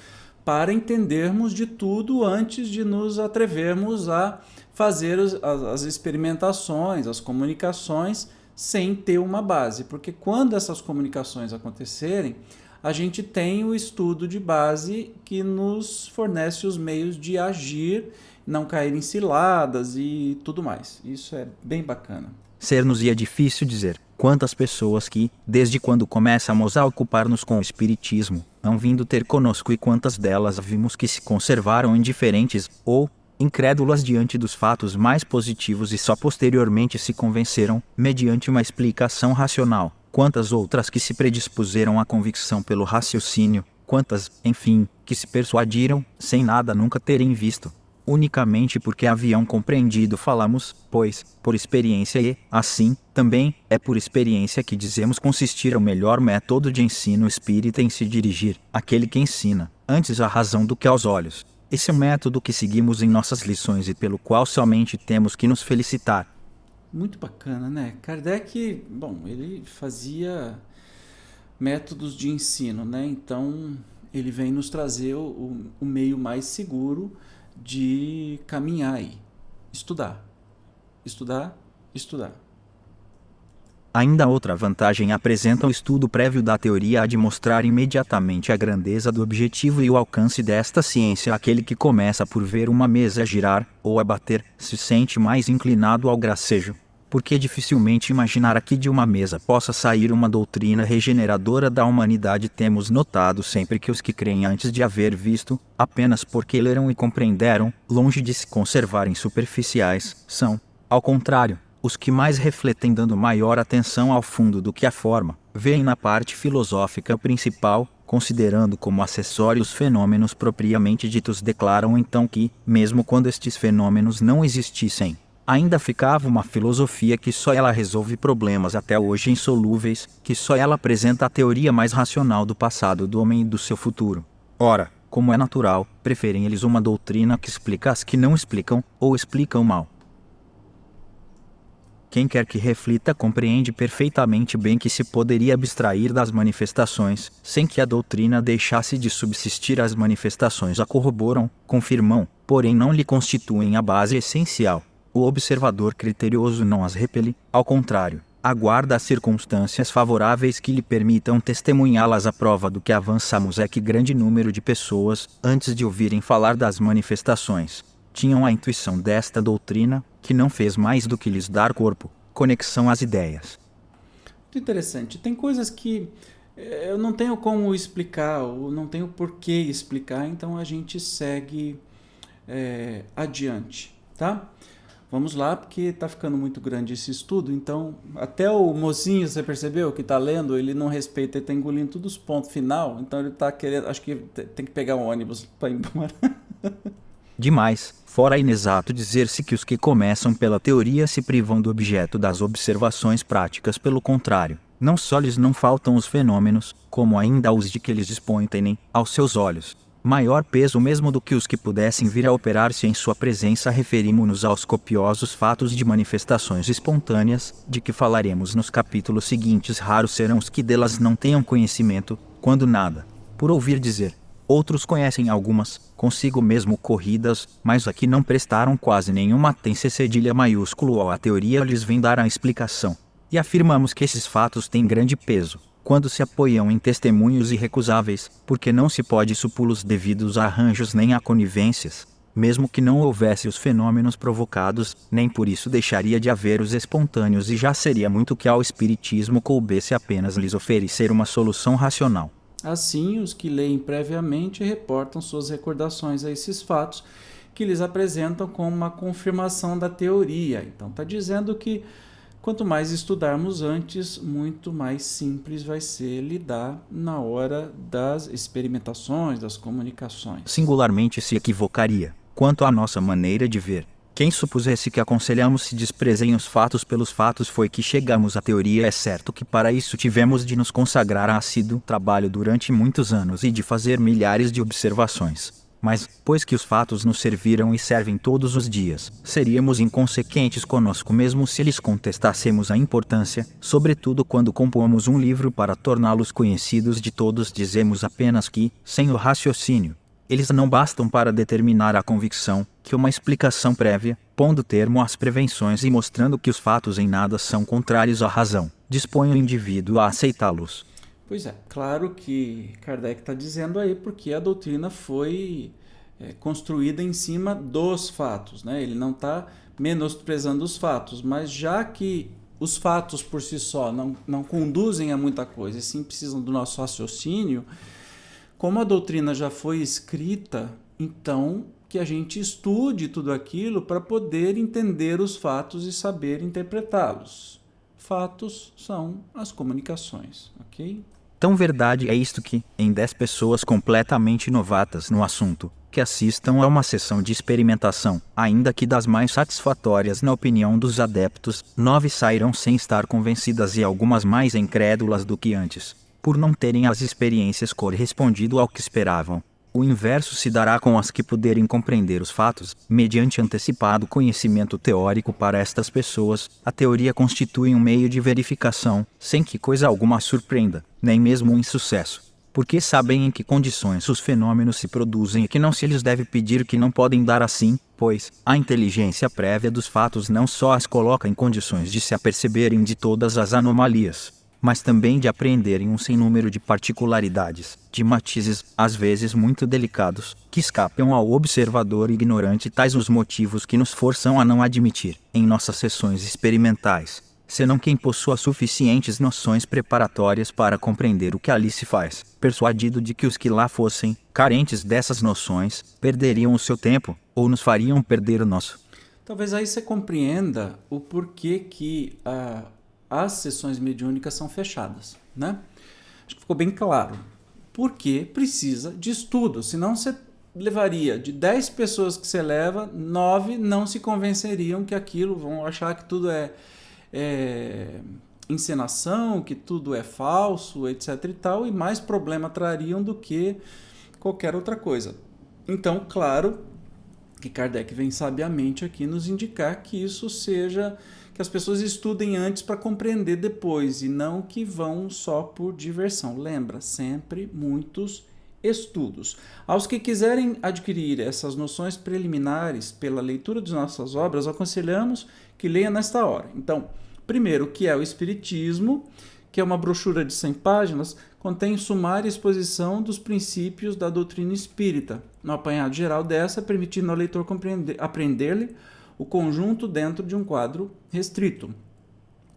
para entendermos de tudo antes de nos atrevermos a fazer as experimentações, as comunicações, sem ter uma base. Porque quando essas comunicações acontecerem, a gente tem o estudo de base que nos fornece os meios de agir, não cair em ciladas e tudo mais. Isso é bem bacana. Ser-nos-ia difícil dizer quantas pessoas que, desde quando começamos a ocupar-nos com o espiritismo, hão vindo ter conosco e quantas delas vimos que se conservaram indiferentes ou incrédulas diante dos fatos mais positivos e só posteriormente se convenceram, mediante uma explicação racional. Quantas outras que se predispuseram à convicção pelo raciocínio, quantas, enfim, que se persuadiram, sem nada nunca terem visto, unicamente porque haviam compreendido. Falamos, pois, por experiência e, assim, também, é por experiência que dizemos consistir o melhor método de ensino espírita em se dirigir àquele que ensina, antes à razão do que aos olhos. Esse é o método que seguimos em nossas lições e pelo qual somente temos que nos felicitar. Muito bacana, né? Kardec, ele fazia métodos de ensino, né? Então, ele vem nos trazer o meio mais seguro de caminhar aí. Estudar. Estudar, estudar. Ainda outra vantagem apresenta o estudo prévio da teoria, a de mostrar imediatamente a grandeza do objetivo e o alcance desta ciência. Aquele que começa por ver uma mesa girar, ou a bater, se sente mais inclinado ao gracejo, porque dificilmente imaginará que de uma mesa possa sair uma doutrina regeneradora da humanidade. Temos notado sempre que os que creem antes de haver visto, apenas porque leram e compreenderam, longe de se conservarem superficiais, são, ao contrário, os que mais refletem, dando maior atenção ao fundo do que à forma, veem na parte filosófica principal, considerando como acessórios fenômenos propriamente ditos. Declaram então que, mesmo quando estes fenômenos não existissem, ainda ficava uma filosofia que só ela resolve problemas até hoje insolúveis, que só ela apresenta a teoria mais racional do passado do homem e do seu futuro. Ora, como é natural, preferem eles uma doutrina que explica as que não explicam, ou explicam mal. Quem quer que reflita compreende perfeitamente bem que se poderia abstrair das manifestações, sem que a doutrina deixasse de subsistir. As manifestações a corroboram, confirmam, porém não lhe constituem a base essencial. O observador criterioso não as repele, ao contrário, aguarda as circunstâncias favoráveis que lhe permitam testemunhá-las. A prova do que avançamos é que grande número de pessoas, antes de ouvirem falar das manifestações, tinham a intuição desta doutrina, que não fez mais do que lhes dar corpo, conexão às ideias. Muito interessante. Tem coisas que eu não tenho como explicar, ou não tenho por que explicar, então a gente segue adiante, tá? Vamos lá, porque está ficando muito grande esse estudo, então até o mocinho, você percebeu que está lendo, ele não respeita, ele está engolindo todos os pontos final, então ele está querendo, acho que tem que pegar um ônibus para ir embora. Demais, fora inexato dizer-se que os que começam pela teoria se privam do objeto das observações práticas, pelo contrário, não só lhes não faltam os fenômenos, como ainda os de que eles dispõem têm, aos seus olhos, maior peso mesmo do que os que pudessem vir a operar-se em sua presença. Referimo-nos aos copiosos fatos de manifestações espontâneas, de que falaremos nos capítulos seguintes. Raros serão os que delas não tenham conhecimento, quando nada, por ouvir dizer. Outros conhecem algumas, consigo mesmo corridas, mas aqui não prestaram quase nenhuma atenção. Cedilha maiúsculo ou a teoria lhes vem dar a explicação. E afirmamos que esses fatos têm grande peso, quando se apoiam em testemunhos irrecusáveis, porque não se pode supô-los devidos a arranjos nem a conivências, mesmo que não houvesse os fenômenos provocados, nem por isso deixaria de haver os espontâneos, e já seria muito que ao espiritismo coubesse apenas lhes oferecer uma solução racional. Assim, os que leem previamente reportam suas recordações a esses fatos, que lhes apresentam como uma confirmação da teoria. Então está dizendo que quanto mais estudarmos antes, muito mais simples vai ser lidar na hora das experimentações, das comunicações. Singularmente se equivocaria, quanto à nossa maneira de ver. Quem supusesse que aconselhamos se desprezem os fatos pelos fatos foi que chegamos à teoria. É certo que para isso tivemos de nos consagrar a assíduo trabalho durante muitos anos e de fazer milhares de observações. Mas, pois que os fatos nos serviram e servem todos os dias, seríamos inconsequentes conosco mesmo se lhes contestássemos a importância, sobretudo quando compomos um livro para torná-los conhecidos de todos. Dizemos apenas que, sem o raciocínio, eles não bastam para determinar a convicção, que uma explicação prévia, pondo termo às prevenções e mostrando que os fatos em nada são contrários à razão, dispõe o indivíduo a aceitá-los. Pois é, claro que Kardec está dizendo aí porque a doutrina foi construída em cima dos fatos, né? Ele não está menosprezando os fatos, mas já que os fatos por si só não conduzem a muita coisa, e sim precisam do nosso raciocínio, como a doutrina já foi escrita, então que a gente estude tudo aquilo para poder entender os fatos e saber interpretá-los. Fatos são as comunicações, ok? Tão verdade é isto que, em 10 pessoas completamente novatas no assunto, que assistam a uma sessão de experimentação, ainda que das mais satisfatórias na opinião dos adeptos, 9 sairão sem estar convencidas e algumas mais incrédulas do que antes, por não terem as experiências correspondido ao que esperavam. O inverso se dará com as que puderem compreender os fatos, mediante antecipado conhecimento teórico. Para estas pessoas, a teoria constitui um meio de verificação, sem que coisa alguma as surpreenda, nem mesmo um insucesso, porque sabem em que condições os fenômenos se produzem e que não se lhes deve pedir que não podem dar assim, pois a inteligência prévia dos fatos não só as coloca em condições de se aperceberem de todas as anomalias, mas também de apreenderem um sem número de particularidades, de matizes, às vezes muito delicados, que escapam ao observador ignorante. Tais os motivos que nos forçam a não admitir, em nossas sessões experimentais, senão quem possua suficientes noções preparatórias para compreender o que ali se faz, persuadido de que os que lá fossem, carentes dessas noções, perderiam o seu tempo, ou nos fariam perder o nosso. Talvez aí você compreenda o porquê que as sessões mediúnicas são fechadas, né? Acho que ficou bem claro. Porque precisa de estudo, senão você levaria de 10 pessoas que você leva, 9 não se convenceriam que aquilo, vão achar que tudo é encenação, que tudo é falso, etc e tal, e mais problema trariam do que qualquer outra coisa. Então, claro que Kardec vem sabiamente aqui nos indicar que isso seja, que as pessoas estudem antes para compreender depois, e não que vão só por diversão. Lembra, sempre muitos estudos. Aos que quiserem adquirir essas noções preliminares pela leitura de nossas obras, aconselhamos que leia nesta hora. Então, primeiro, o que é o Espiritismo, que é uma brochura de 100 páginas, contém sumária exposição dos princípios da doutrina espírita, no apanhado geral dessa, permitindo ao leitor aprender-lhe o conjunto dentro de um quadro restrito.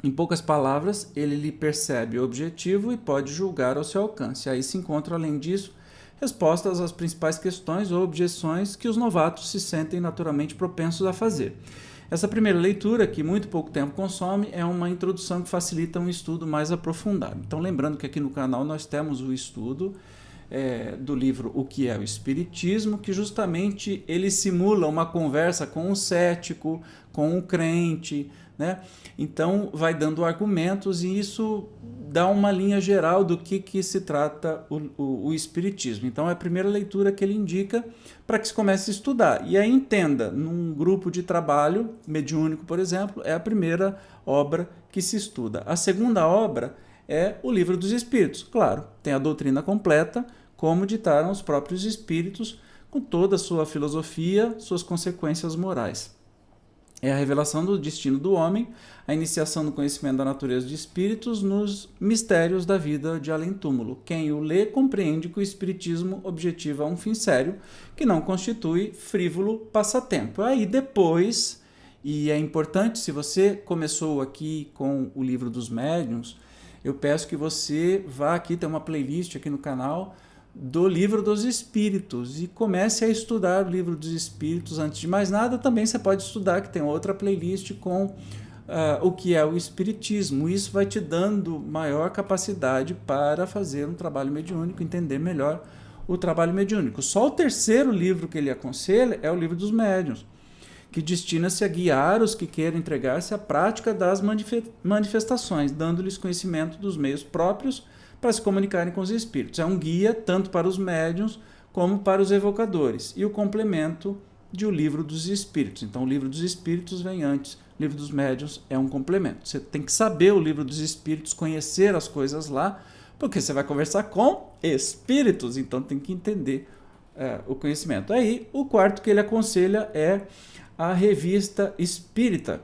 Em poucas palavras, ele lhe percebe o objetivo e pode julgar ao seu alcance. Aí se encontram, além disso, respostas às principais questões ou objeções que os novatos se sentem naturalmente propensos a fazer. Essa primeira leitura, que muito pouco tempo consome, é uma introdução que facilita um estudo mais aprofundado. Então, lembrando que aqui no canal nós temos o estudo do livro O que é o Espiritismo, que justamente ele simula uma conversa com um cético, com um crente, né? Então vai dando argumentos e isso dá uma linha geral do que se trata o Espiritismo. Então é a primeira leitura que ele indica para que se comece a estudar. E aí entenda, num grupo de trabalho mediúnico, por exemplo, é a primeira obra que se estuda. A segunda obra é o Livro dos Espíritos. Claro, tem a doutrina completa, como ditaram os próprios espíritos, com toda a sua filosofia, suas consequências morais. É a revelação do destino do homem, a iniciação do conhecimento da natureza de espíritos nos mistérios da vida de além-túmulo. Quem o lê compreende que o espiritismo objetiva um fim sério, que não constitui frívolo passatempo. Aí depois, e é importante, se você começou aqui com o Livro dos Médiuns, eu peço que você vá aqui, tem uma playlist aqui no canal, do Livro dos Espíritos e comece a estudar o Livro dos Espíritos. Antes de mais nada, também você pode estudar, que tem outra playlist com o que é o Espiritismo. Isso vai te dando maior capacidade para fazer um trabalho mediúnico, entender melhor o trabalho mediúnico. Só o terceiro livro que ele aconselha é o Livro dos Médiuns, que destina-se a guiar os que queiram entregar-se à prática das manifestações, dando-lhes conhecimento dos meios próprios para se comunicarem com os espíritos. É um guia tanto para os médiuns como para os evocadores. E o complemento de O Livro dos Espíritos. Então, o Livro dos Espíritos vem antes. O Livro dos Médiuns é um complemento. Você tem que saber o Livro dos Espíritos, conhecer as coisas lá, porque você vai conversar com espíritos, então tem que entender o conhecimento. Aí, o quarto que ele aconselha é a Revista Espírita,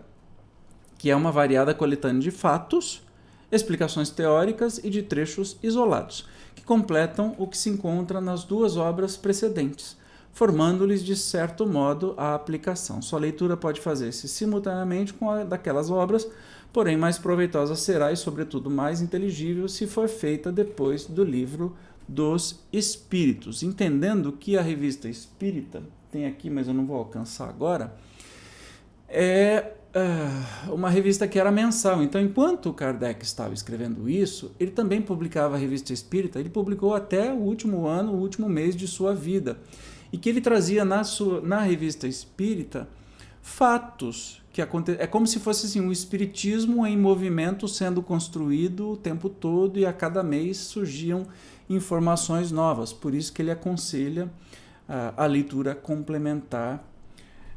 que é uma variada coletânea de fatos, explicações teóricas e de trechos isolados, que completam o que se encontra nas duas obras precedentes, formando-lhes, de certo modo, a aplicação. Sua leitura pode fazer-se simultaneamente com a daquelas obras, porém mais proveitosa será e, sobretudo, mais inteligível se for feita depois do Livro dos Espíritos. Entendendo que a Revista Espírita, tem aqui, mas eu não vou alcançar agora, é uma revista que era mensal. Então, enquanto Kardec estava escrevendo isso, ele também publicava a Revista Espírita. Ele publicou até o último ano, o último mês de sua vida, e que ele trazia na Revista Espírita fatos que é como se fosse assim, um espiritismo em movimento sendo construído o tempo todo, e a cada mês surgiam informações novas. Por isso que ele aconselha a leitura complementar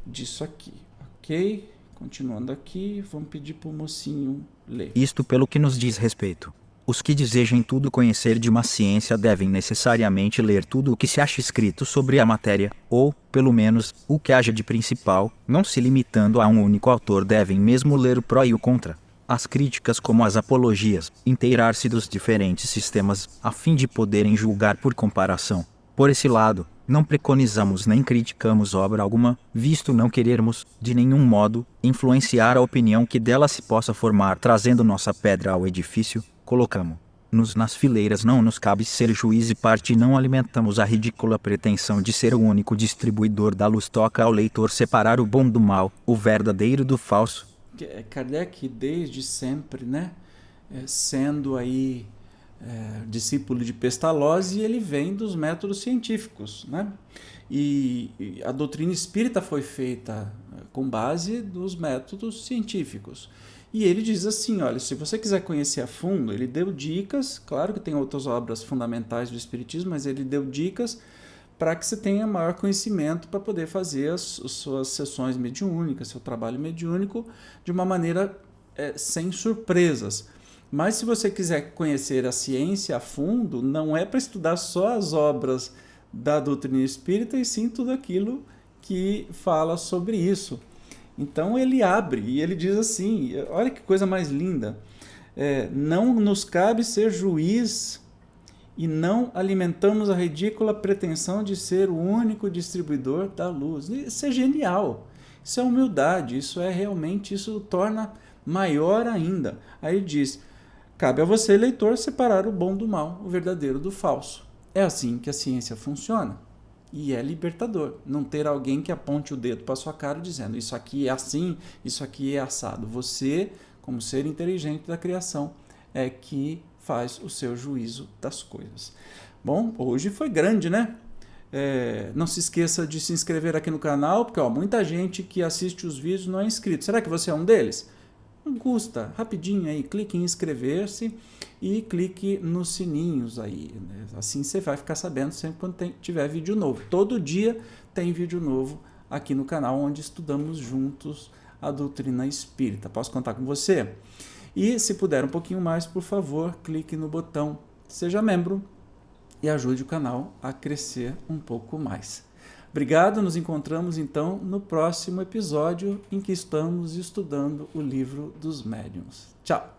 disso aqui, ok? Continuando aqui, vamos pedir para o mocinho ler. Isto pelo que nos diz respeito. Os que desejem tudo conhecer de uma ciência devem necessariamente ler tudo o que se acha escrito sobre a matéria, ou, pelo menos, o que haja de principal, não se limitando a um único autor. Devem mesmo ler o pró e o contra, as críticas como as apologias, inteirar-se dos diferentes sistemas, a fim de poderem julgar por comparação. Por esse lado, não preconizamos nem criticamos obra alguma, visto não querermos, de nenhum modo, influenciar a opinião que dela se possa formar. Trazendo nossa pedra ao edifício, colocamo-nos nas fileiras. Não nos cabe ser juiz e parte, não alimentamos a ridícula pretensão de ser o único distribuidor da luz. Toca ao leitor separar o bom do mal, o verdadeiro do falso. Kardec, desde sempre, né, sendo aí discípulo de Pestalozzi, ele vem dos métodos científicos, né? E a doutrina espírita foi feita com base dos métodos científicos. E ele diz assim, olha, se você quiser conhecer a fundo, ele deu dicas, claro que tem outras obras fundamentais do espiritismo, mas ele deu dicas para que você tenha maior conhecimento para poder fazer as suas sessões mediúnicas, seu trabalho mediúnico, de uma maneira sem surpresas. Mas se você quiser conhecer a ciência a fundo, não é para estudar só as obras da doutrina espírita, e sim tudo aquilo que fala sobre isso. Então ele abre e ele diz assim, olha que coisa mais linda, não nos cabe ser juiz e não alimentamos a ridícula pretensão de ser o único distribuidor da luz. Isso é genial, isso é humildade, isso é realmente, isso torna maior ainda. Aí diz, cabe a você, leitor, separar o bom do mal, o verdadeiro do falso. É assim que a ciência funciona. E é libertador não ter alguém que aponte o dedo para sua cara dizendo isso aqui é assim, isso aqui é assado. Você, como ser inteligente da criação, é que faz o seu juízo das coisas. Bom, hoje foi grande, né? Não se esqueça de se inscrever aqui no canal, porque muita gente que assiste os vídeos não é inscrito. Será que você é um deles? Não custa, rapidinho aí, clique em inscrever-se e clique nos sininhos aí, né? Assim você vai ficar sabendo sempre quando tiver vídeo novo. Todo dia tem vídeo novo aqui no canal, onde estudamos juntos a doutrina espírita. Posso contar com você? E se puder um pouquinho mais, por favor, clique no botão Seja Membro e ajude o canal a crescer um pouco mais. Obrigado, nos encontramos então no próximo episódio em que estamos estudando o Livro dos Médiuns. Tchau!